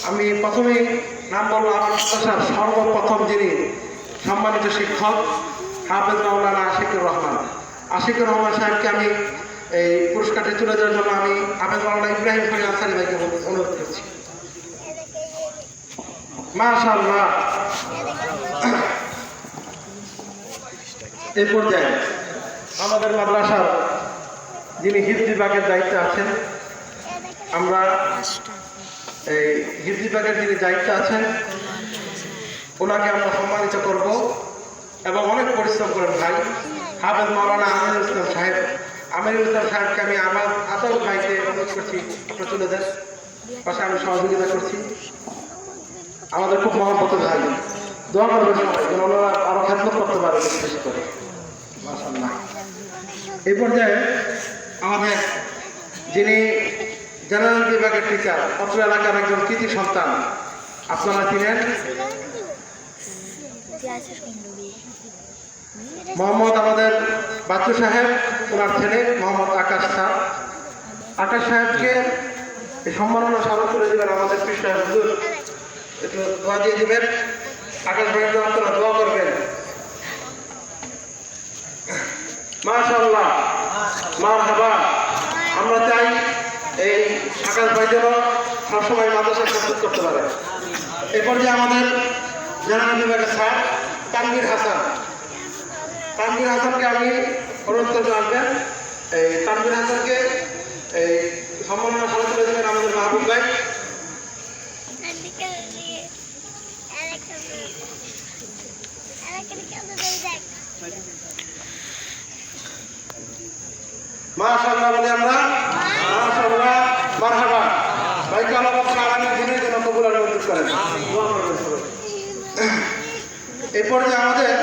আমি প্রথমেই নাম বলবো আমার মাদ্রাসার সর্বপ্রথম যিনি সম্মানিত শিক্ষক হাফেজ মাওলানা আশিকুর রহমান। আশিকুর রহমান সাহেবকে আমি এই পুরস্কারটি তুলে দেওয়ার জন্য আমি হাফেজ মাওলানা ইব্রাহিম খলিল আনসারী ভাইকে অনুরোধ করছি। মাশাআল্লাহ। এই পর্যায়ে আমাদের মাদ্রাসার যিনি হিফজ বিভাগের দায়িত্বে আছেন, আমরা এই হিফজ বিভাগের যিনি দায়িত্বে আছেন ওনাকে আমরা সম্মানিত করব এবং অনেক পরিশ্রম করেন ভাই হাফেজ মাওলানা আমিনুল ইসলাম সাহেব। আমিনুল ইসলাম সাহেবকে আমি আমার আদর ভাইকে অনুরোধ করছি আপনারা তুলে দেন, পাশে আমি সহযোগিতা করছি। আমাদের খুব মহব্বতের ভাই, দোয়া করবেন সবাই যেন ওনারা আরো খেদমত করতে পারে বেশি বেশি করে। মাশাআল্লাহ। এই পর্যায়ে আমাদের যিনি জেনারেল বিভাগের টিচার, অত্র এলাকার একজন কৃতি সন্তান, আপনারা চিনেন মোহাম্মদ আমাদের বাচ্চু সাহেব, ওনার ছেলে মোহাম্মদ আকাশ স্যার। আকাশ সাহেবকে এই সম্মাননা স্মরণ করে দেবেন আমাদের পীর সাহেব হুজুর, একটু দোয়া দিয়ে দিবেন। আকাশ ভাইয়ের জন্য আপনারা দোয়া করবেন। মাশাআল্লাহ, মারহাবা। আমরা চাই এই আকাশ ভাই যেন সবসময় মাদ্রাসা প্রস্তুত করতে পারে। এ পর্যায়ে আমাদের জেনারেল বিভাগের স্যার তানভীর হাসান। তানভীর হাসানকে আমি অনুরোধ করতে আসবেন। এই তানভীর হাসানকে এই সম্মাননা স্মরণ করে দেবেন আমাদের মাহবুব ভাই। মাশাআল্লাহ বলি আমরা, মাশাআল্লাহ, মারহাবা। ভাইকে আল্লাহ পাক আলামিন দিনের জন্য কবুল আর মঞ্জুর করেন। এই পর্যায়ে আমাদের